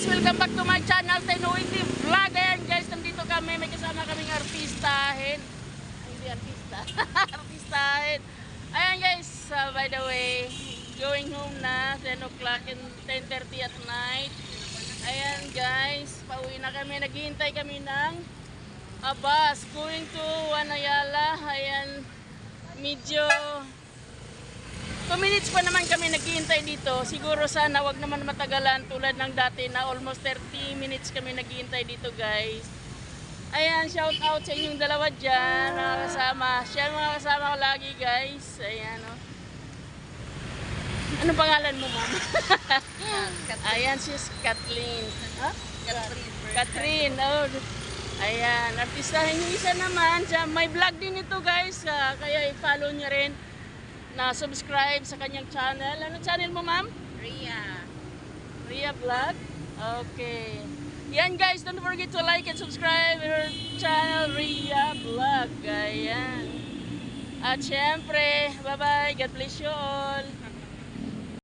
guys, welcome back to my channel, Tenoity Vlog. Ayan guys, nandito kami, may kasama kaming artistahin. Hindi artista, artistahin. Ayan guys, by the way, going home na, 10 o'clock and 10:30 at night. Ayan guys, pauwi na kami, naghihintay kami ng bus going to Wanayala. Ayan, medyo 2 minutes pa naman kami naghihintay dito. Siguro sana wag naman matagalan tulad ng dati na almost 30 minutes kami naghihintay dito guys. Ayan, shout out sa inyong dalawa dyan, mga kasama. Siya ang mga kasama ko lagi guys. Ayan o. Anong pangalan mo, ma'am? Ayan, she's Kathleen. Huh? Catherine. Oh. Ayan, artistahin yung isa naman. May vlog din ito guys, kaya i-follow nyo rin. Na-subscribe sa kanyang channel. Ano channel mo, ma'am? Ria Vlog? Okay. Yan guys, don't forget to like and subscribe her channel, Ria Vlog. Ayan. At syempre, bye-bye. God bless you all.